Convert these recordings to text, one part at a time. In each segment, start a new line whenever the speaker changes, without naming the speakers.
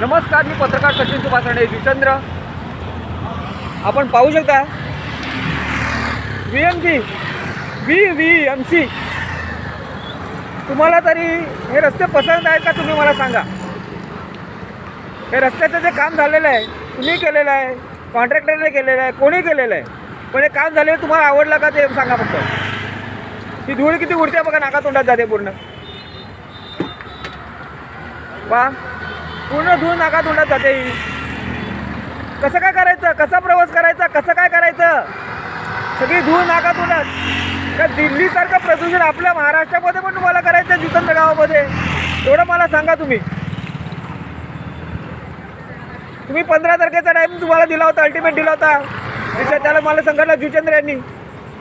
नमस्कार, मी पत्रकार सचिन सुभाष जुचंद्र. आपण पाहू शकता VMC. तुम्हाला तरी हे रस्ते पसंत आहेत का? तुम्ही मला सांगा. हे रस्त्याचं जे काम झालेलं आहे, तुम्ही केलेलं आहे, कॉन्ट्रॅक्टरने केलेलं आहे, कोणी केलेलं आहे, पण हे काम झालेलं तुम्हाला आवडलं का ते सांगा फक्त. ही धूळ किती उडते बघा, नाका तोंडात जाते पूर्ण. वा, पूर्ण धूळ नाका तोंडात जाते. ही कसं काय करायचं? कसा प्रवास करायचा? कसं काय करायचं? सगळी धूळ नाका तोंडात. त्या दिल्लीसारखं प्रदूषण आपल्या महाराष्ट्रामध्ये पण तुम्हाला करायचं आहे, जुचंद्र गावामध्ये. एवढं मला सांगा. तुम्ही 15 तारखेचा टाईम तुम्हाला दिला होता, अल्टिमेट दिला होता. त्याला मला सांगितलं जुचंद्र यांनी,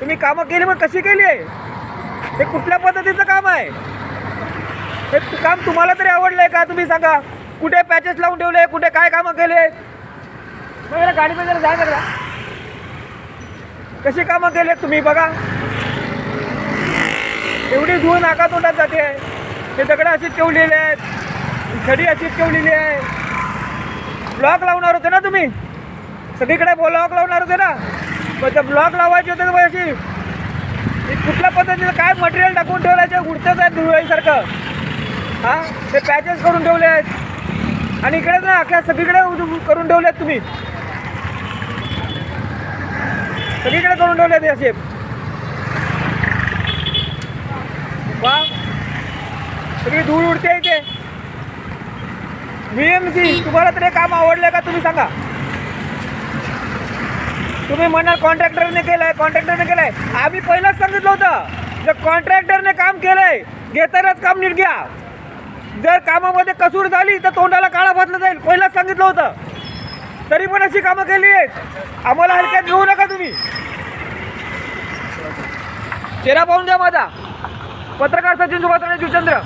तुम्ही कामं केली, मग कशी केली आहे? हे कुठल्या पद्धतीचं काम आहे? हे काम तुम्हाला तरी आवडलं आहे का? तुम्ही सांगा. कुठे पॅचेस लावून ठेवले, कुठे काय कामं केले? मग गाडीमध्ये जरा जा करा, कशी कामं केले तुम्ही बघा. एवढी धूळ नाका तोंडात जाते. ते दगडं अशीच ठेवलेले आहेत, छडी अशीच ठेवलेली आहे. ब्लॉक लावणार होते ना तुम्ही, सगळीकडे ब्लॉक लावणार होते ना. मग ते ब्लॉक लावायचे होते तर अशी कुठल्या पद्धतीचं काय मटेरियल टाकून ठेवलायचे? उडतंच आहे धुळीसारखं. हां, ते पॅचेस करून ठेवले आहेत आणि इकडेच ना अख्या सगळीकडे करून ठेवले आहेत. तुम्ही सगळीकडे करून ठेवले आहेत असे. वा, सगळी धूळ उडते इथे. VMC, तुम्हाला तरी काम आवडलं का? तुम्ही सांगा. तुम्ही म्हणाल कॉन्ट्रॅक्टरने केलंय, कॉन्ट्रॅक्टरने केलंय. आम्ही पहिलाच सांगितलं होतं, जर कॉन्ट्रॅक्टरने काम केलंय, घेतानाच काम नीट घ्या. जर कामामध्ये कसूर झाली तर तोंडाला काळा फासला जाईल. पहिलाच सांगितलं होतं, तरी पण अशी कामं केली आहेत. आम्हाला हलक्यात घेऊ नका तुम्ही. चेहरा पाहून द्या माझा. पत्रकार सचिन सुभाष जुचंद्र.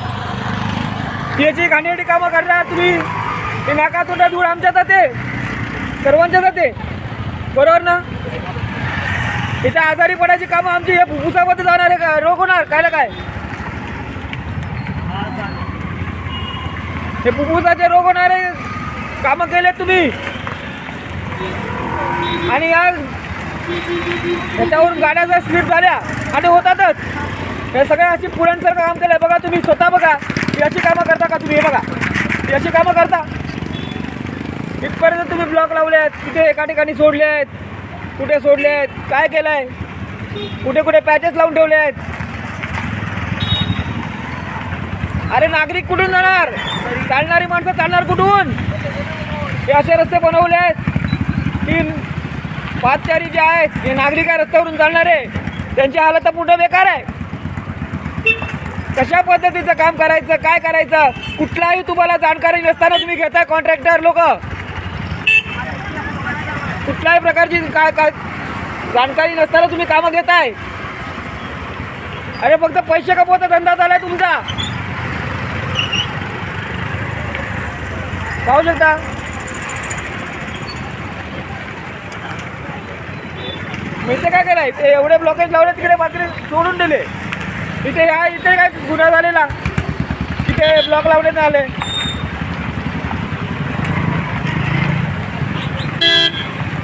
याची घाणेरडी कामं करणार तुम्ही. ते नाका तोंडा धूळ आमच्या जाते, सर्वांच्या जाते, बरोबर ना? इथे आजारी पडायची कामं आमची. हे फुफ्फुसामध्ये जाणार आहे का? रोग होणार काय ना काय. हे फुफ्फुसाचे रोग होणारे कामं केले तुम्ही. आणि या ह्याच्यावरून गाड्या जर स्लिप झाल्या आणि होतातच. हे सगळं अशी पुरणसारखं काम केलं. बघा तुम्ही स्वतः बघा, याची कामं करता का तुम्ही? हे बघा, याची कामं करता. इथपर्यंत तुम्ही ब्लॉक लावले आहेत, तिथे एका ठिकाणी सोडले आहेत, कुठे सोडले आहेत, काय केलं आहे? कुठे कुठे पॅचेस लावून ठेवले आहेत. अरे नागरिक कुठून जाणार? चालणारी माणसं चालणार कुठून? हे असे रस्ते बनवले आहेत. 3 पादचारी जे आहेत, हे नागरिक आहे रस्त्यावरून चालणारे, त्यांची हालत पूर्ण बेकार आहे. कशा पद्धतीचं काम करायचं, काय करायचं, कुठलाही तुम्हाला जाणकारी नसताना तुम्ही घेताय. कॉन्ट्रॅक्टर लोक कुठल्याही प्रकारची काय जाणकारी नसताना तुम्ही कामं घेताय. अरे फक्त पैसे कमवता धंदा झालाय तुमचा. पाहू शकता. माहिती काय केलंय? ते एवढे ब्लॉकेज लावले, तिकडे बाकी सोडून दिले. इथे काय गुन्हा झालेला, तिथे ब्लॉक लावले नाही आले.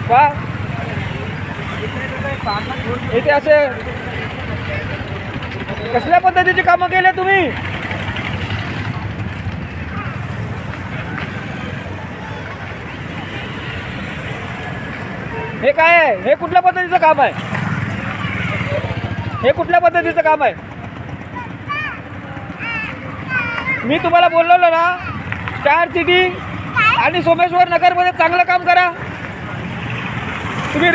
वा, इथे असे कसल्या पद्धतीची कामं केले तुम्ही? हे काय आहे? हे कुठल्या पद्धतीचं काम आहे? हे कुठल्या पद्धतीचं काम आहे? मी तुम्हाला बोललेलो ना, स्टार सिटी आणि सोमेश्वर नगरमध्ये चांगलं काम करा. तुम्ही